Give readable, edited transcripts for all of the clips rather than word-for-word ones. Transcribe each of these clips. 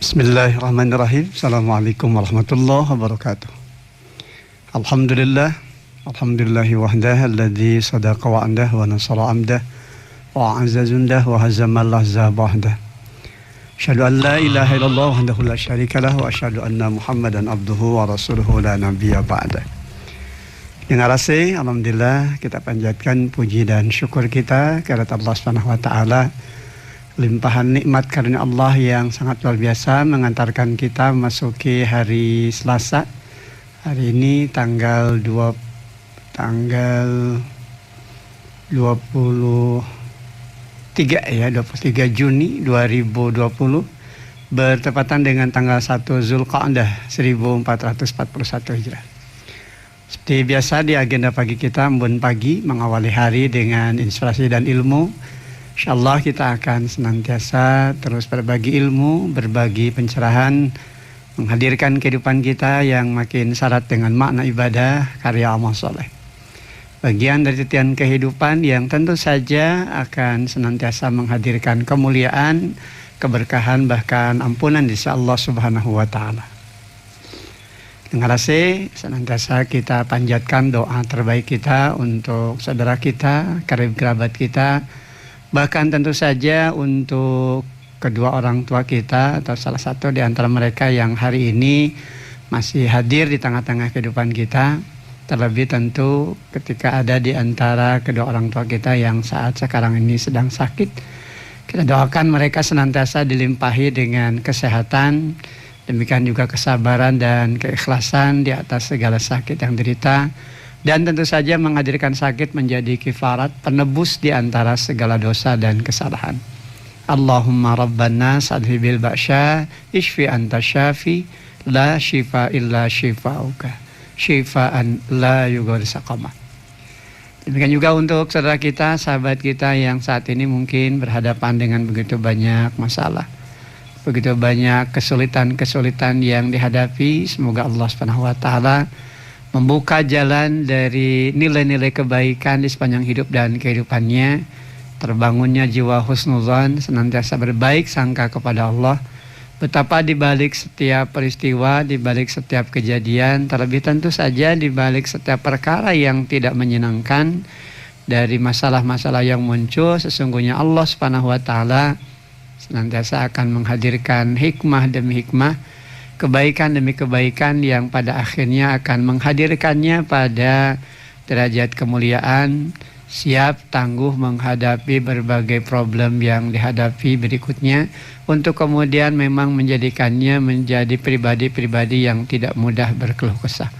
Bismillahirrahmanirrahim. Assalamualaikum warahmatullahi wabarakatuh. Alhamdulillah. Alhamdulillahi wahdah alladzi sadaqa wa'andah wa nasara amdah wa a'azza jundah wa hazama al-ahzaba wahdah. Asyhadu an la ilaha illallah wahdahu la syarika lah wa asyhadu anna Muhammadan abduhu wa rasuluhu la nabiyya ba'dah. Dengan rasa alhamdulillah kita panjatkan puji dan syukur kita kepada Allah Subhanahu wa taala, limpahan nikmat karunia Allah yang sangat luar biasa mengantarkan kita memasuki hari Selasa. Hari ini tanggal 23 Juni 2020 bertepatan dengan tanggal 1 Zulqa'dah 1441 Hijrah. Seperti biasa di agenda pagi kita, embun pagi mengawali hari dengan inspirasi dan ilmu. InsyaAllah kita akan senantiasa terus berbagi ilmu, berbagi pencerahan, menghadirkan kehidupan kita yang makin syarat dengan makna ibadah, karya amal soleh. Bagian dari titian kehidupan yang tentu saja akan senantiasa menghadirkan kemuliaan, keberkahan, bahkan ampunan di sisi Allah Subhanahu wa taala. Dengan rasa senantiasa kita panjatkan doa terbaik kita untuk saudara kita, karib kerabat kita, bahkan tentu saja untuk kedua orang tua kita atau salah satu di antara mereka yang hari ini masih hadir di tengah-tengah kehidupan kita. Terlebih tentu ketika ada di antara kedua orang tua kita yang saat sekarang ini sedang sakit. Kita doakan mereka senantiasa dilimpahi dengan kesehatan, demikian juga kesabaran dan keikhlasan di atas segala sakit yang derita. Dan tentu saja menghadirkan sakit menjadi kifarat, penebus di antara segala dosa dan kesalahan. Allahumma rabbana adhibil ba'sya ishfi anta syafi la shifa illa shifauka shifaan la yughadiru saqama. Demikian juga untuk saudara kita, sahabat kita yang saat ini mungkin berhadapan dengan begitu banyak masalah, begitu banyak kesulitan-kesulitan yang dihadapi. Semoga Allah Subhanahu wa taala membuka jalan dari nilai-nilai kebaikan di sepanjang hidup dan kehidupannya, terbangunnya jiwa husnuzan, senantiasa berbaik sangka kepada Allah. Betapa di balik setiap peristiwa, di balik setiap kejadian, terlebih tentu saja di balik setiap perkara yang tidak menyenangkan dari masalah-masalah yang muncul, sesungguhnya Allah Subhanahu wa taala senantiasa akan menghadirkan hikmah demi hikmah, kebaikan demi kebaikan yang pada akhirnya akan menghadirkannya pada derajat kemuliaan, siap tangguh menghadapi berbagai problem yang dihadapi berikutnya, untuk kemudian memang menjadikannya menjadi pribadi-pribadi yang tidak mudah berkeluh kesah,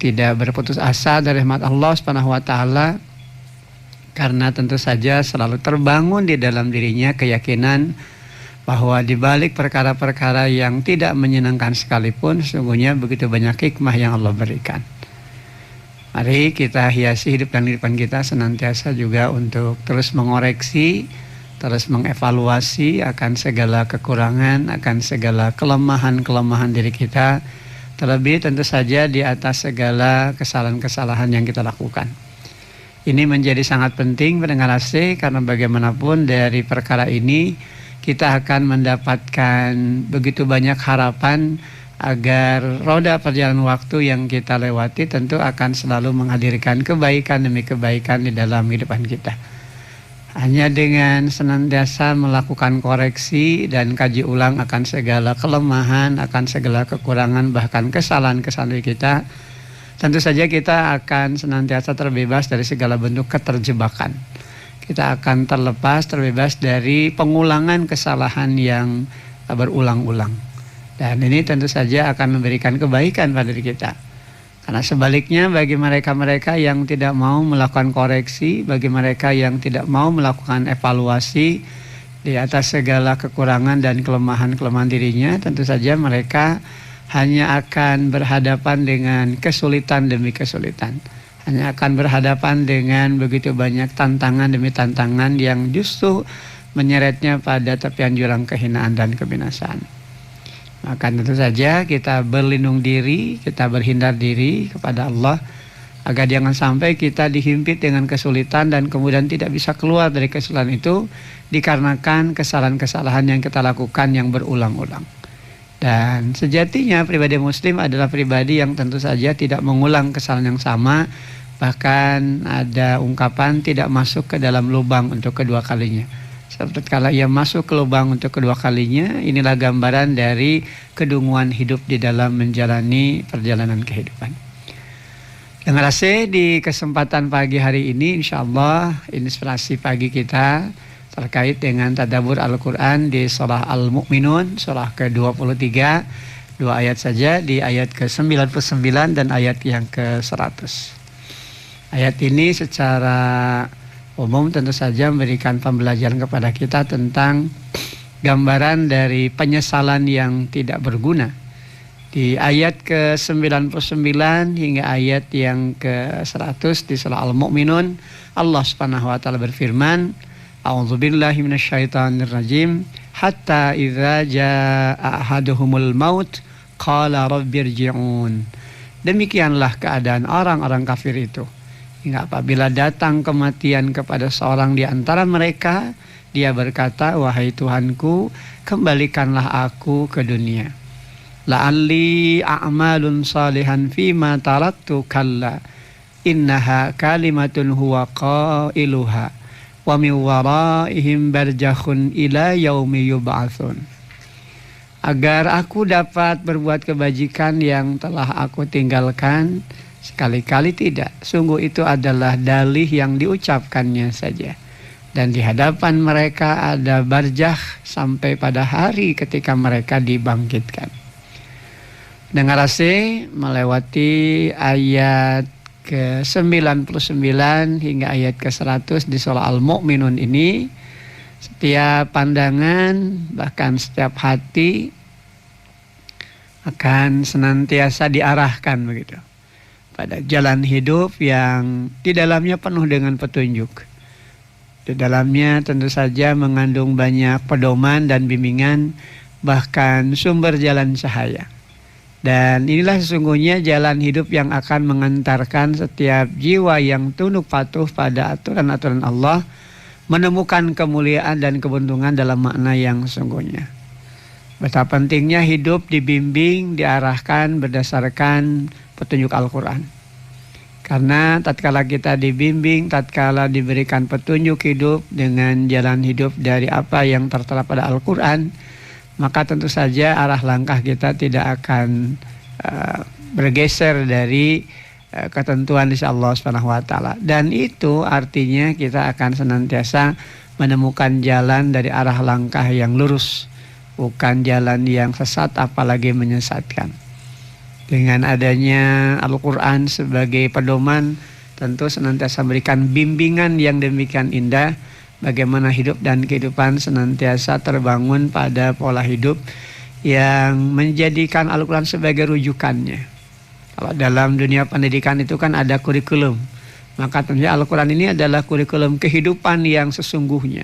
tidak berputus asa dari rahmat Allah Subhanahu wa taala, karena tentu saja selalu terbangun di dalam dirinya keyakinan bahwa di balik perkara-perkara yang tidak menyenangkan sekalipun, sesungguhnya begitu banyak hikmah yang Allah berikan. Mari kita hiasi hidup dan kehidupan kita senantiasa juga untuk terus mengoreksi, terus mengevaluasi akan segala kekurangan, akan segala kelemahan-kelemahan diri kita, terlebih tentu saja di atas segala kesalahan-kesalahan yang kita lakukan. Ini menjadi sangat penting pendengar AC, karena bagaimanapun dari perkara ini kita akan mendapatkan begitu banyak harapan agar roda perjalanan waktu yang kita lewati tentu akan selalu menghadirkan kebaikan demi kebaikan di dalam kehidupan kita. Hanya dengan senantiasa melakukan koreksi dan kaji ulang akan segala kelemahan, akan segala kekurangan, bahkan kesalahan-kesalahan kita, tentu saja kita akan senantiasa terbebas dari segala bentuk keterjebakan. Kita akan terbebas dari pengulangan kesalahan yang berulang-ulang. Dan ini tentu saja akan memberikan kebaikan pada diri kita. Karena sebaliknya bagi mereka-mereka yang tidak mau melakukan koreksi, bagi mereka yang tidak mau melakukan evaluasi di atas segala kekurangan dan kelemahan-kelemahan dirinya, tentu saja mereka hanya akan berhadapan dengan kesulitan demi kesulitan. Hanya akan berhadapan dengan begitu banyak tantangan demi tantangan yang justru menyeretnya pada tepian jurang kehinaan dan kebinasaan. Maka tentu saja kita berlindung diri, kita berhindar diri kepada Allah, agar jangan sampai kita dihimpit dengan kesulitan dan kemudian tidak bisa keluar dari kesulitan itu dikarenakan kesalahan-kesalahan yang kita lakukan yang berulang-ulang. Dan sejatinya pribadi muslim adalah pribadi yang tentu saja tidak mengulang kesalahan yang sama. Bahkan ada ungkapan tidak masuk ke dalam lubang untuk kedua kalinya. Seperti kalau ia masuk ke lubang untuk kedua kalinya, inilah gambaran dari kedunguan hidup di dalam menjalani perjalanan kehidupan. Yang rasa di kesempatan pagi hari ini insya Allah inspirasi pagi kita terkait dengan tadabbur Al-Quran di surah Al-Mu'minun, surah ke-23, 2 ayat saja, di ayat ke-99 dan ayat yang ke-100. Ayat ini secara umum tentu saja memberikan pembelajaran kepada kita tentang gambaran dari penyesalan yang tidak berguna. Di ayat ke-99 hingga ayat yang ke-100 di surah Al-Mu'minun, Allah Subhanahu wa taala berfirman, A'udzubillahi minasyaitonirrajim. Hatta idza jaa ahaduhumul maut qala rabbirji'un. Demikianlah keadaan orang-orang kafir itu. Hingga apabila datang kematian kepada seorang di antara mereka, dia berkata, wahai Tuhanku, kembalikanlah aku ke dunia. La'alli a'malun salihan fima taraktu kalla. Innaha kalimatun huwa qailuha. Wa min waraihim barzakhun ila yaumi yub'atsun. Agar aku dapat berbuat kebajikan yang telah aku tinggalkan, sekali-kali tidak. Sungguh itu adalah dalih yang diucapkannya saja. Dan di hadapan mereka ada barzakh sampai pada hari ketika mereka dibangkitkan. Dengar melewati ayat ke-99 hingga ayat ke-100 di surah Al-Mu'minun ini, setiap pandangan bahkan setiap hati akan senantiasa diarahkan begitu pada jalan hidup yang di dalamnya penuh dengan petunjuk. Di dalamnya tentu saja mengandung banyak pedoman dan bimbingan, bahkan sumber jalan cahaya. Dan inilah sesungguhnya jalan hidup yang akan mengantarkan setiap jiwa yang tunduk patuh pada aturan-aturan Allah menemukan kemuliaan dan keberuntungan dalam makna yang sesungguhnya. Betapa pentingnya hidup dibimbing, diarahkan berdasarkan petunjuk Al-Quran. Karena tatkala kita dibimbing, tatkala diberikan petunjuk hidup dengan jalan hidup dari apa yang tertera pada Al-Quran, maka tentu saja arah langkah kita tidak akan bergeser dari ketentuan dari Allah Subhanahu wa taala. Dan itu artinya kita akan senantiasa menemukan jalan dari arah langkah yang lurus, bukan jalan yang sesat apalagi menyesatkan. Dengan adanya Al-Qur'an sebagai pedoman, tentu senantiasa memberikan bimbingan yang demikian indah. Bagaimana hidup dan kehidupan senantiasa terbangun pada pola hidup yang menjadikan Al-Quran sebagai rujukannya. Kalau dalam dunia pendidikan itu kan ada kurikulum. Maka tentunya Al-Quran ini adalah kurikulum kehidupan yang sesungguhnya,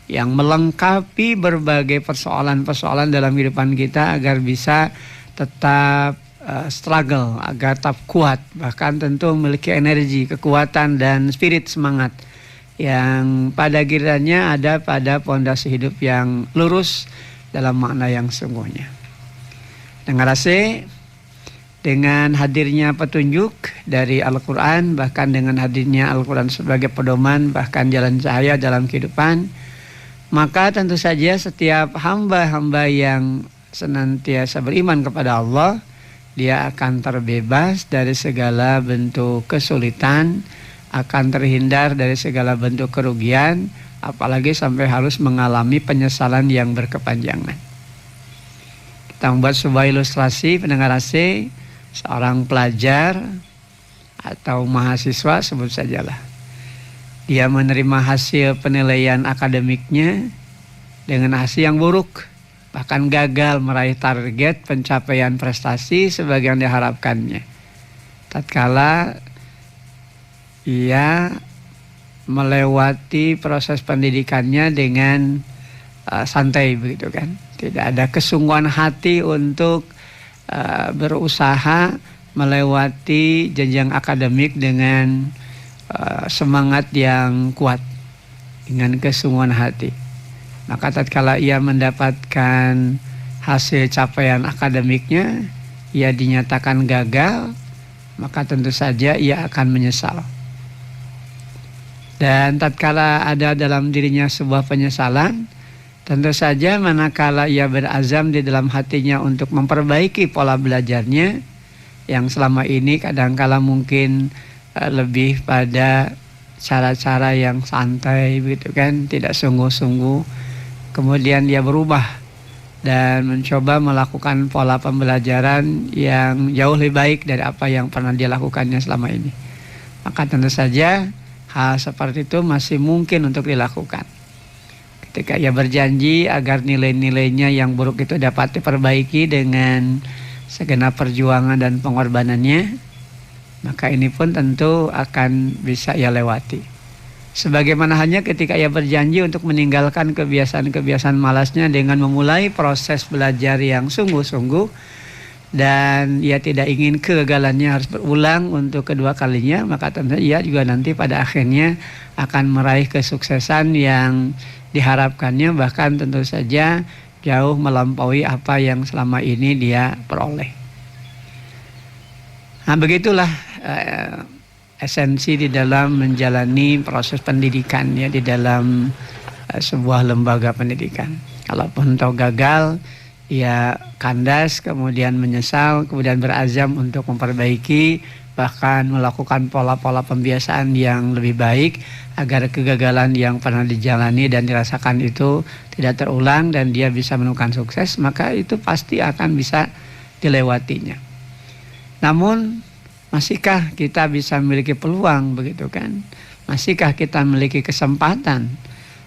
yang melengkapi berbagai persoalan-persoalan dalam kehidupan kita agar bisa tetap struggle, agar tetap kuat. Bahkan tentu memiliki energi, kekuatan dan spirit semangat yang pada kiranya ada pada pondasi hidup yang lurus dalam makna yang sungguhnya. Dengar dengan hadirnya petunjuk dari Al-Quran, bahkan dengan hadirnya Al-Quran sebagai pedoman, bahkan jalan cahaya dalam kehidupan, maka tentu saja setiap hamba-hamba yang senantiasa beriman kepada Allah, dia akan terbebas dari segala bentuk kesulitan, akan terhindar dari segala bentuk kerugian, apalagi sampai harus mengalami penyesalan yang berkepanjangan. Kita membuat sebuah ilustrasi, pendengar AC, seorang pelajar atau mahasiswa sebut sajalah. Dia menerima hasil penilaian akademiknya dengan hasil yang buruk, bahkan gagal meraih target pencapaian prestasi sebagai yang diharapkannya. Tatkala ia melewati proses pendidikannya dengan santai begitu kan. Tidak ada kesungguhan hati untuk berusaha melewati jenjang akademik dengan semangat yang kuat, dengan kesungguhan hati. Maka tatkala ia mendapatkan hasil capaian akademiknya ia dinyatakan gagal, maka tentu saja ia akan menyesal. Dan tatkala ada dalam dirinya sebuah penyesalan, tentu saja manakala ia berazam di dalam hatinya untuk memperbaiki pola belajarnya yang selama ini kadangkala mungkin lebih pada cara-cara yang santai begitu kan, tidak sungguh-sungguh. Kemudian dia berubah dan mencoba melakukan pola pembelajaran yang jauh lebih baik dari apa yang pernah dia lakukannya selama ini. Maka tentu saja hal seperti itu masih mungkin untuk dilakukan. Ketika ia berjanji agar nilai-nilainya yang buruk itu dapat diperbaiki dengan segenap perjuangan dan pengorbanannya, maka ini pun tentu akan bisa ia lewati. Sebagaimana hanya ketika ia berjanji untuk meninggalkan kebiasaan-kebiasaan malasnya dengan memulai proses belajar yang sungguh-sungguh, dan ia tidak ingin kegagalannya harus berulang untuk kedua kalinya, maka tentu ia juga nanti pada akhirnya akan meraih kesuksesan yang diharapkannya, bahkan tentu saja jauh melampaui apa yang selama ini dia peroleh. Nah, begitulah esensi di dalam menjalani proses pendidikan ya, di dalam sebuah lembaga pendidikan. Kalaupun tahu gagal, ya kandas, kemudian menyesal, kemudian berazam untuk memperbaiki, bahkan melakukan pola-pola pembiasaan yang lebih baik agar kegagalan yang pernah dijalani dan dirasakan itu tidak terulang dan dia bisa menemukan sukses, maka itu pasti akan bisa dilewatinya. Namun masihkah kita bisa memiliki peluang begitu kan? Masihkah kita memiliki kesempatan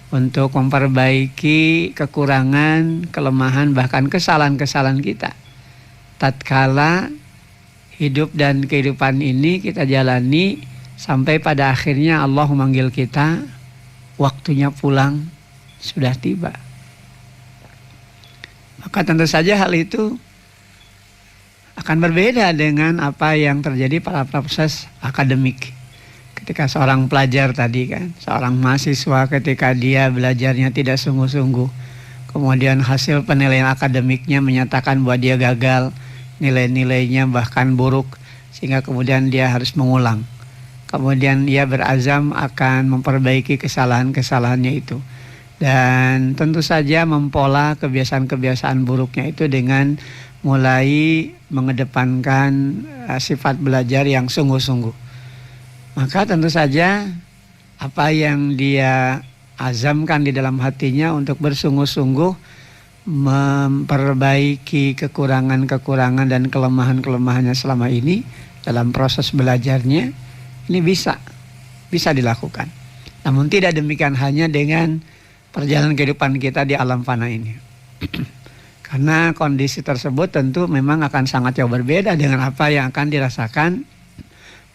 untuk memperbaiki kekurangan, kelemahan, bahkan kesalahan-kesalahan kita tatkala hidup dan kehidupan ini kita jalani sampai pada akhirnya Allah memanggil kita, waktunya pulang sudah tiba. Maka tentu saja hal itu akan berbeda dengan apa yang terjadi pada proses akademik. Ketika seorang pelajar tadi kan, seorang mahasiswa ketika dia belajarnya tidak sungguh-sungguh, kemudian hasil penilaian akademiknya menyatakan bahwa dia gagal, nilai-nilainya bahkan buruk, sehingga kemudian dia harus mengulang. Kemudian ia berazam akan memperbaiki kesalahan-kesalahannya itu. Dan tentu saja mempola kebiasaan-kebiasaan buruknya itu dengan mulai mengedepankan sifat belajar yang sungguh-sungguh. Maka tentu saja apa yang dia azamkan di dalam hatinya untuk bersungguh-sungguh memperbaiki kekurangan-kekurangan dan kelemahan-kelemahannya selama ini dalam proses belajarnya, ini bisa dilakukan. Namun tidak demikian hanya dengan perjalanan kehidupan kita di alam fana ini. Karena kondisi tersebut tentu memang akan sangat jauh berbeda dengan apa yang akan dirasakan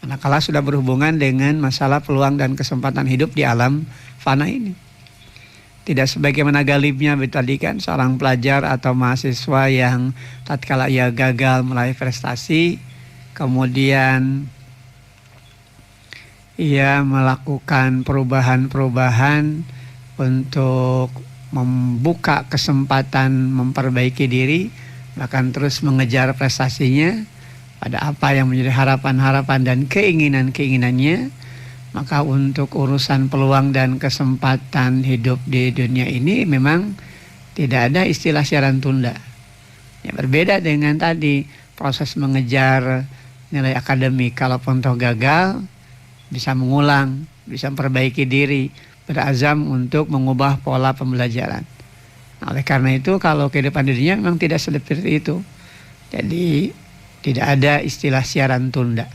manakala sudah berhubungan dengan masalah peluang dan kesempatan hidup di alam fana ini. Tidak sebagaimana galibnya tadi kan, seorang pelajar atau mahasiswa yang tatkala ia gagal meraih prestasi, kemudian ia melakukan perubahan-perubahan untuk membuka kesempatan memperbaiki diri, bahkan terus mengejar prestasinya pada apa yang menjadi harapan-harapan dan keinginan-keinginannya. Maka untuk urusan peluang dan kesempatan hidup di dunia ini memang tidak ada istilah siaran tunda. Ya, berbeda dengan tadi proses mengejar nilai akademik, kalaupun toh gagal bisa mengulang, bisa memperbaiki diri, berazam untuk mengubah pola pembelajaran. Nah, oleh karena itu kalau kehidupan dirinya memang tidak seperti itu. Jadi tidak ada istilah siaran tunda.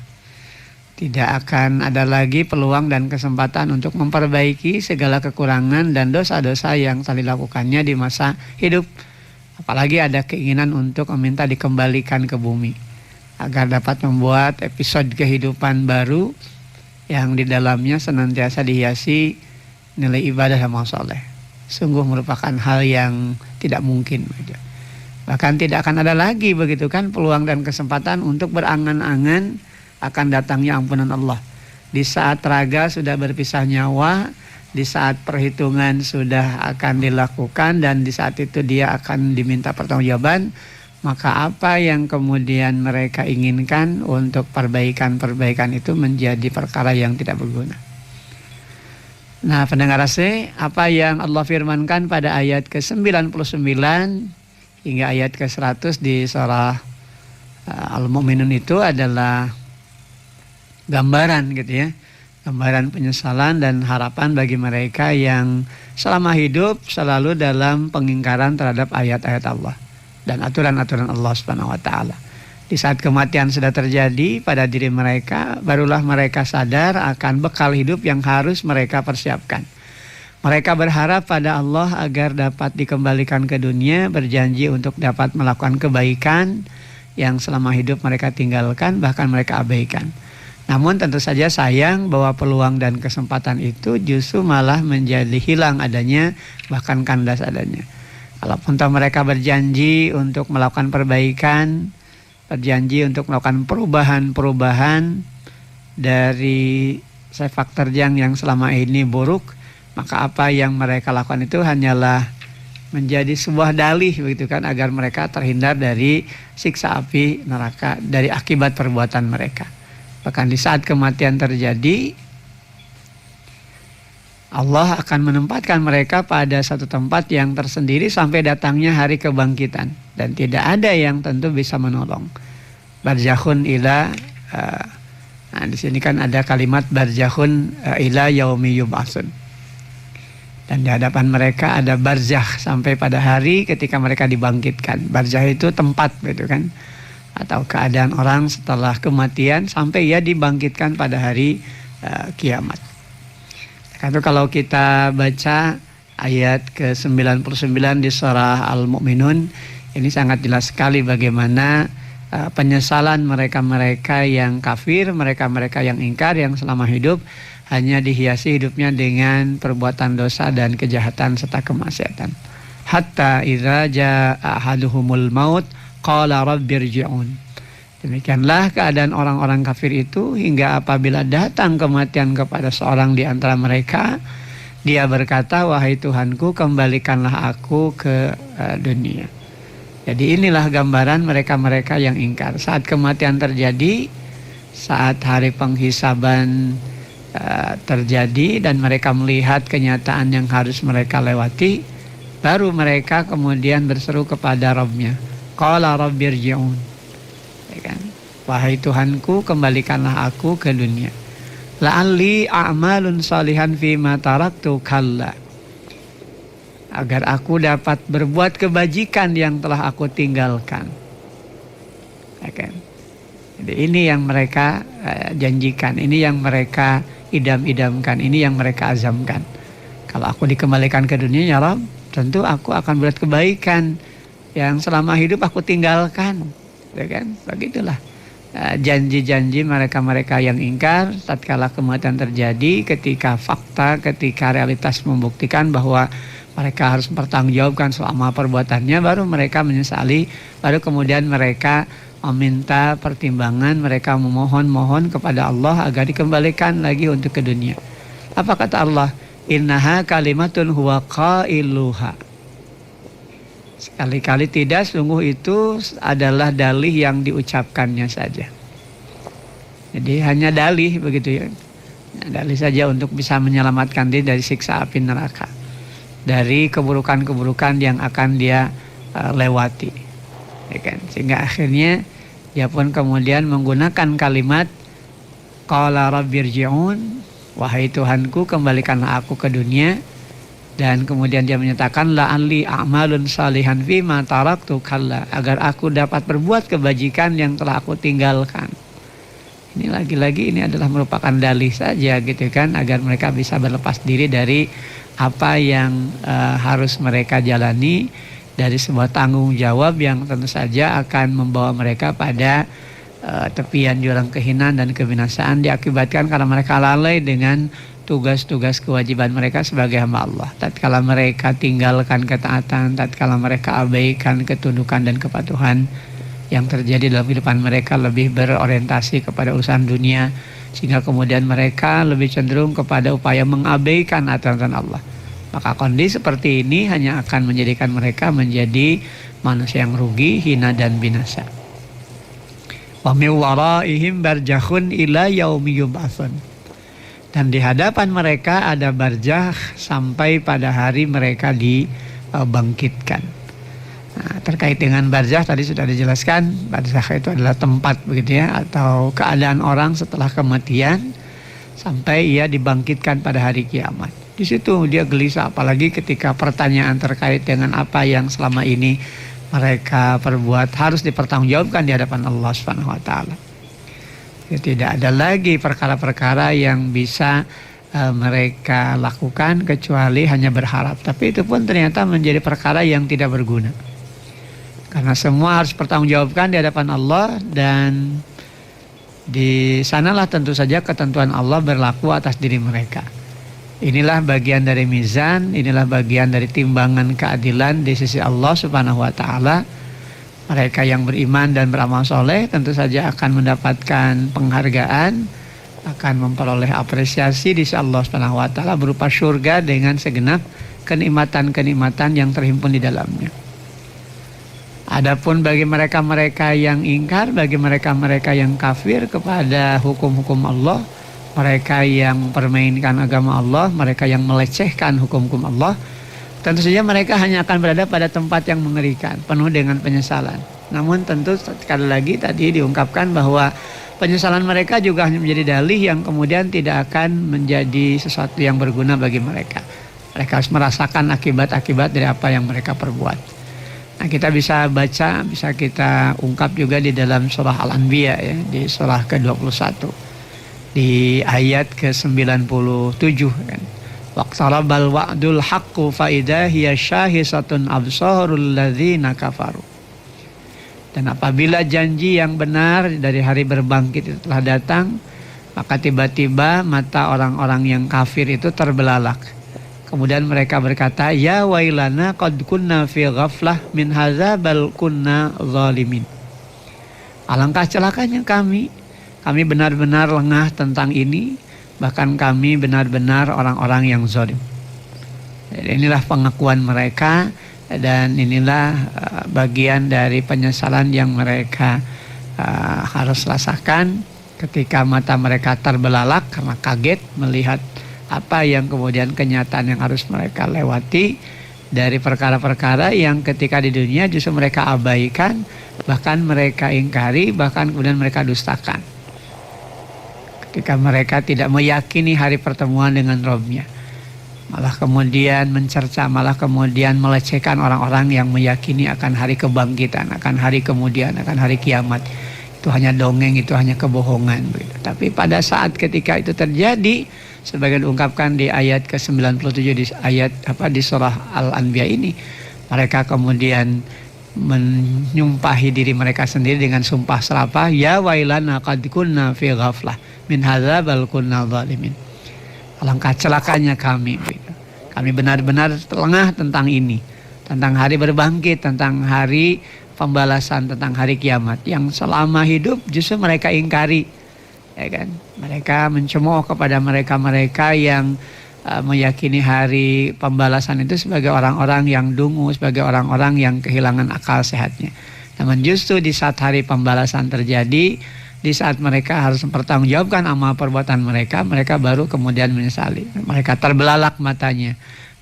Tidak akan ada lagi peluang dan kesempatan untuk memperbaiki segala kekurangan dan dosa-dosa yang telah dilakukannya di masa hidup. Apalagi ada keinginan untuk meminta dikembalikan ke bumi agar dapat membuat episode kehidupan baru yang di dalamnya senantiasa dihiasi nilai ibadah dan amal soleh. Sungguh merupakan hal yang tidak mungkin. Bahkan tidak akan ada lagi begitu kan peluang dan kesempatan untuk berangan-angan akan datangnya ampunan Allah. Di saat raga sudah berpisah nyawa di saat perhitungan sudah akan dilakukan dan di saat itu dia akan diminta pertanggungjawaban, maka apa yang kemudian mereka inginkan untuk perbaikan-perbaikan itu menjadi perkara yang tidak berguna. Nah, pendengar AC, apa yang Allah firmankan pada ayat ke-99 hingga ayat ke-100 di surah Al-Mu'minun itu adalah gambaran gitu ya. Gambaran penyesalan dan harapan bagi mereka yang selama hidup selalu dalam pengingkaran terhadap ayat-ayat Allah dan aturan-aturan Allah Subhanahu wa taala. Di saat kematian sudah terjadi pada diri mereka, barulah mereka sadar akan bekal hidup yang harus mereka persiapkan. Mereka berharap pada Allah agar dapat dikembalikan ke dunia, berjanji untuk dapat melakukan kebaikan yang selama hidup mereka tinggalkan, bahkan mereka abaikan. Namun tentu saja sayang bahwa peluang dan kesempatan itu justru malah menjadi hilang adanya, bahkan kandas adanya. Kalaupun mereka berjanji untuk melakukan perbaikan, berjanji untuk melakukan perubahan-perubahan dari sepak terjang yang selama ini buruk, maka apa yang mereka lakukan itu hanyalah menjadi sebuah dalih begitu kan, agar mereka terhindar dari siksa api neraka dari akibat perbuatan mereka. Bahkan di saat kematian terjadi, Allah akan menempatkan mereka pada satu tempat yang tersendiri sampai datangnya hari kebangkitan, dan tidak ada yang tentu bisa menolong. Barzakhun ila, nah di sini kan ada kalimat barzakhun ila yaumi yub'atsun. Dan di hadapan mereka ada barzakh sampai pada hari ketika mereka dibangkitkan. Barzakh itu tempat gitu kan, atau keadaan orang setelah kematian sampai ia dibangkitkan pada hari kiamat. Karena kalau kita baca ayat ke-99 di surah Al-Mu'minun, ini sangat jelas sekali bagaimana penyesalan mereka-mereka yang kafir, mereka-mereka yang ingkar, yang selama hidup hanya dihiasi hidupnya dengan perbuatan dosa dan kejahatan serta kemaksiatan. Hatta idza jaa ahaduhumul maut qala rabbirji'un. Demikianlah keadaan orang-orang kafir itu hingga apabila datang kematian kepada seorang di antara mereka, dia berkata, wahai Tuhanku, kembalikanlah aku ke dunia. Jadi inilah gambaran mereka-mereka yang ingkar. Saat kematian terjadi, saat hari penghisaban terjadi dan mereka melihat kenyataan yang harus mereka lewati, baru mereka kemudian berseru kepada Rabb-nya, qala rabbirji'un, ya kan? Wahai Tuhanku, kembalikanlah aku ke dunia. La'alli a'malun salihan fima taraktu kalla, agar aku dapat berbuat kebajikan yang telah aku tinggalkan, ya kan? Jadi ini yang mereka janjikan, ini yang mereka idam-idamkan, ini yang mereka azamkan. Kalau aku dikembalikan ke dunia, ya Rabb, tentu aku akan buat kebaikan yang selama hidup aku tinggalkan, ya kan? Begitulah janji-janji mereka-mereka yang ingkar tatkala kematian terjadi, ketika fakta, ketika realitas membuktikan bahwa mereka harus mempertanggungjawabkan selama perbuatannya, baru mereka menyesali, baru kemudian mereka meminta pertimbangan, mereka memohon-mohon kepada Allah agar dikembalikan lagi untuk ke dunia. Apa kata Allah? Innaha kalimatun huwa qailuha. Sekali-kali tidak, sungguh itu adalah dalih yang diucapkannya saja. Jadi hanya dalih begitu ya. Dalih saja untuk bisa menyelamatkan diri dari siksa api neraka, dari keburukan-keburukan yang akan dia lewati, ya kan? Sehingga akhirnya dia pun kemudian menggunakan kalimat qala rabbirji'un, wahai Tuhanku, kembalikanlah aku ke dunia. Dan kemudian dia menyatakan la'alli a'malun salihan fima taraktu kalla, agar aku dapat berbuat kebajikan yang telah aku tinggalkan. Ini lagi-lagi ini adalah merupakan dalih saja gitu kan, agar mereka bisa berlepas diri dari apa yang harus mereka jalani, dari sebuah tanggung jawab yang tentu saja akan membawa mereka pada tepian jurang kehinaan dan kebinasaan, diakibatkan karena mereka lalai dengan tugas-tugas kewajiban mereka sebagai hamba Allah. Tatkala mereka tinggalkan ketaatan, tatkala mereka abaikan ketundukan dan kepatuhan, yang terjadi dalam kehidupan mereka lebih berorientasi kepada urusan dunia, sehingga kemudian mereka lebih cenderung kepada upaya mengabaikan aturan Allah. Maka kondisi seperti ini hanya akan menjadikan mereka menjadi manusia yang rugi, hina dan binasa. Wa min waraihim barzakhun ila yaumi yub'atsun. Dan di hadapan mereka ada barzakh sampai pada hari mereka dibangkitkan. Nah, terkait dengan barzakh tadi sudah dijelaskan, barzakh itu adalah tempat begitu ya, atau keadaan orang setelah kematian sampai ia dibangkitkan pada hari kiamat. Di situ dia gelisah, apalagi ketika pertanyaan terkait dengan apa yang selama ini mereka perbuat harus dipertanggungjawabkan di hadapan Allah Subhanahu wa taala. Ya, tidak ada lagi perkara-perkara yang bisa mereka lakukan kecuali hanya berharap. Tapi itu pun ternyata menjadi perkara yang tidak berguna. Karena semua harus pertanggungjawabkan di hadapan Allah, dan di sanalah tentu saja ketentuan Allah berlaku atas diri mereka. Inilah bagian dari mizan, inilah bagian dari timbangan keadilan di sisi Allah Subhanahu wa taala. Mereka yang beriman dan beramal soleh tentu saja akan mendapatkan penghargaan, akan memperoleh apresiasi di sisi Allah Subhanahu wa taala berupa surga dengan segenap kenikmatan-kenikmatan yang terhimpun di dalamnya. Adapun bagi mereka-mereka yang ingkar, bagi mereka-mereka yang kafir kepada hukum-hukum Allah, mereka yang permainkan agama Allah, mereka yang melecehkan hukum-hukum Allah, tentu saja mereka hanya akan berada pada tempat yang mengerikan, penuh dengan penyesalan. Namun tentu sekali lagi tadi diungkapkan bahwa penyesalan mereka juga hanya menjadi dalih yang kemudian tidak akan menjadi sesuatu yang berguna bagi mereka. Mereka harus merasakan akibat-akibat dari apa yang mereka perbuat. Nah, kita bisa baca, bisa kita ungkap juga di dalam surah Al-Anbiya ya, di surah ke-21 di ayat ke-97 kan. Waqtarabal wa'dul haqqu fa idza hiya syahisatun absarul ladzina kafaru. Dan apabila janji yang benar dari hari berbangkit itu telah datang, maka tiba-tiba mata orang-orang yang kafir itu terbelalak. Kemudian mereka berkata, ya wailana qad kunna fi ghaflah min hadza bal kunna zalimin. Alangkah celakanya kami benar-benar lengah tentang ini, bahkan kami benar-benar orang-orang yang zalim. Jadi inilah pengakuan mereka, dan inilah bagian dari penyesalan yang mereka harus rasakan ketika mata mereka terbelalak karena kaget melihat apa yang kemudian kenyataan yang harus mereka lewati dari perkara-perkara yang ketika di dunia justru mereka abaikan, bahkan mereka ingkari, bahkan kemudian mereka dustakan. Ketika mereka tidak meyakini hari pertemuan dengan Rabb-Nya, malah kemudian mencerca, malah kemudian melecehkan orang-orang yang meyakini akan hari kebangkitan, akan hari kemudian, akan hari kiamat. Itu hanya dongeng, itu hanya kebohongan. Tapi pada saat ketika itu terjadi, sebagian diungkapkan di ayat ke-97 di ayat di surah Al-Anbiya ini, mereka kemudian menyumpahi diri mereka sendiri dengan sumpah serapah, ya wailana qad kunna fi ghaflah min hadza bal kunna zalimin. Alangkah celakanya kami. Kami benar-benar lengah tentang ini, tentang hari berbangkit, tentang hari pembalasan, tentang hari kiamat yang selama hidup justru mereka ingkari. Ya kan? Mereka mencemooh kepada mereka-mereka yang meyakini hari pembalasan itu sebagai orang-orang yang dungu, sebagai orang-orang yang kehilangan akal sehatnya. Namun justru di saat hari pembalasan terjadi, di saat mereka harus mempertanggungjawabkan amal perbuatan mereka, mereka baru kemudian menyesali. Mereka terbelalak matanya,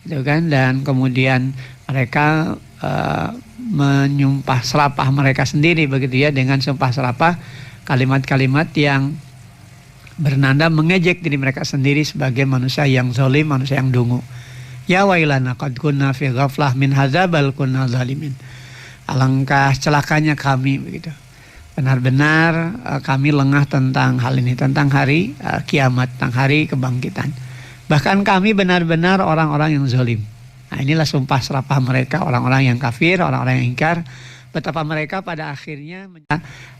gitu kan? Dan kemudian mereka menyumpah serapah mereka sendiri begitu ya, dengan sumpah serapah kalimat-kalimat yang bernanda mengejek diri mereka sendiri sebagai manusia yang zalim, manusia yang dungu. Ya wailana qad kunna fi ghaflah min hadza bal kunna zalimin. Alangkah celakanya kami begitu. Benar-benar kami lengah tentang hal ini, tentang hari kiamat, tentang hari kebangkitan. Bahkan kami benar-benar orang-orang yang zalim. Nah, inilah sumpah serapah mereka, orang-orang yang kafir, orang-orang yang ingkar, betapa mereka pada akhirnya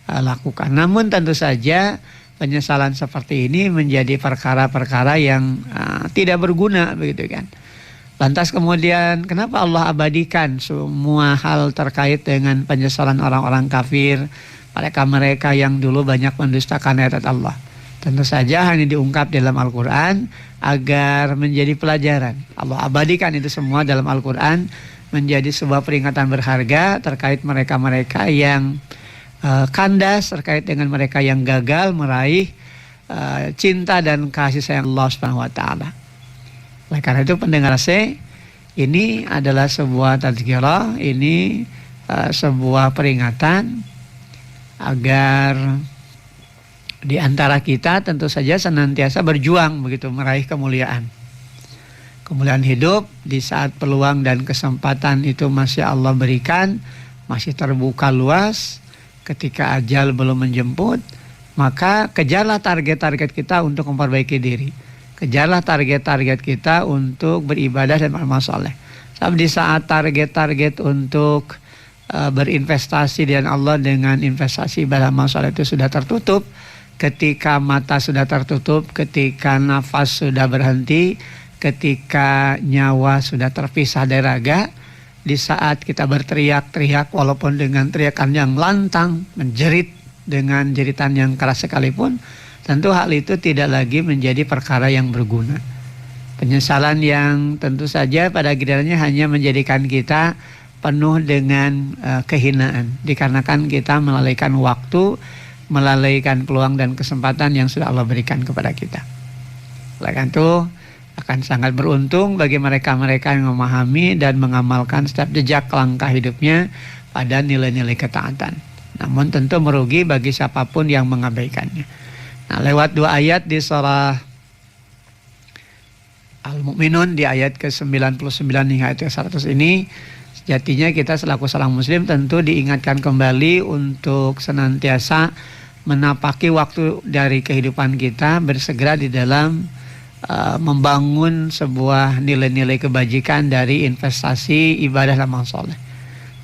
lakukan. Namun tentu saja penyesalan seperti ini menjadi perkara-perkara yang tidak berguna begitu kan. Lantas kemudian kenapa Allah abadikan semua hal terkait dengan penyesalan orang-orang kafir, mereka yang dulu banyak mendustakan ayat Allah? Tentu saja hanya diungkap dalam Al-Quran agar menjadi pelajaran. Allah abadikan itu semua dalam Al-Quran menjadi sebuah peringatan berharga terkait mereka-mereka yang kandas, terkait dengan mereka yang gagal meraih cinta dan kasih sayang Allah Subhanahu wa taala. Oleh karena itu pendengar C, ini adalah sebuah tadzkirah, ini sebuah peringatan agar di antara kita tentu saja senantiasa berjuang begitu meraih kemuliaan. Kemuliaan hidup di saat peluang dan kesempatan itu masih Allah berikan, masih terbuka luas, ketika ajal belum menjemput, maka kejarlah target-target kita untuk memperbaiki diri. Kejarlah target-target kita untuk beribadah dan beramal saleh. Sebab di saat target-target untuk berinvestasi dengan Allah dengan investasi ibadah amal saleh itu sudah tertutup, ketika mata sudah tertutup, ketika nafas sudah berhenti, ketika nyawa sudah terpisah dari raga, di saat kita berteriak-teriak walaupun dengan teriakan yang lantang, menjerit dengan jeritan yang keras sekalipun, tentu hal itu tidak lagi menjadi perkara yang berguna. Penyesalan yang tentu saja pada gilirannya hanya menjadikan kita penuh dengan kehinaan, dikarenakan kita melalaikan waktu, melalaikan peluang dan kesempatan yang sudah Allah berikan kepada kita. Oleh karena itu akan sangat beruntung bagi mereka-mereka yang memahami dan mengamalkan setiap jejak langkah hidupnya pada nilai-nilai ketaatan. Namun tentu merugi bagi siapapun yang mengabaikannya. Nah, lewat 2 ayat di surah Al-Mu'minun di ayat ke-99 hingga ayat ke-100 ini, sejatinya kita selaku seorang muslim tentu diingatkan kembali untuk senantiasa menapaki waktu dari kehidupan kita, bersegera di dalam membangun sebuah nilai-nilai kebajikan dari investasi ibadah dan amal saleh.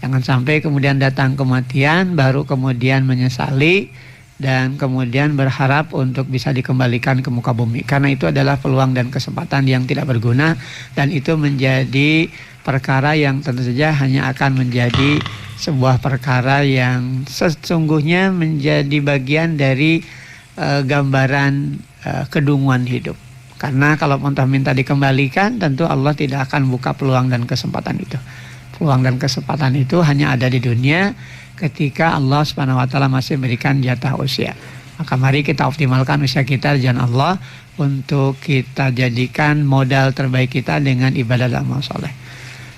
Jangan sampai kemudian datang kematian baru kemudian menyesali dan kemudian berharap untuk bisa dikembalikan ke muka bumi, karena itu adalah peluang dan kesempatan yang tidak berguna, dan itu menjadi perkara yang tentu saja hanya akan menjadi sebuah perkara yang sesungguhnya menjadi bagian dari gambaran kedunguan hidup. Karena kalau minta dikembalikan, tentu Allah tidak akan buka peluang dan kesempatan itu. Peluang dan kesempatan itu hanya ada di dunia ketika Allah Subhanahu wa taala masih memberikan jatah usia. Maka mari kita optimalkan usia kita di jalan Allah untuk kita jadikan modal terbaik kita dengan ibadah dan amal saleh.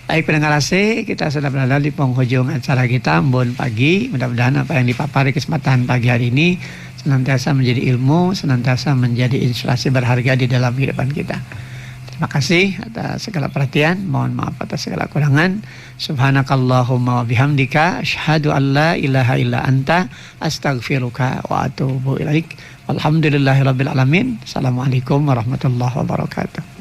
Baik pendengar AC, kita sudah berada di penghujung acara kita Embun Pagi. Mudah-mudahan apa yang dipapari kesempatan pagi hari ini senantiasa menjadi ilmu, senantiasa menjadi inspirasi berharga di dalam kehidupan kita. Terima kasih atas segala perhatian. Mohon maaf atas segala kurangan. Subhanakallahumma wa bihamdika asyhadu an la ilaha illa anta astaghfiruka wa atubu ilaik. Walhamdulillahirabbil alamin. Assalamualaikum warahmatullahi wabarakatuh.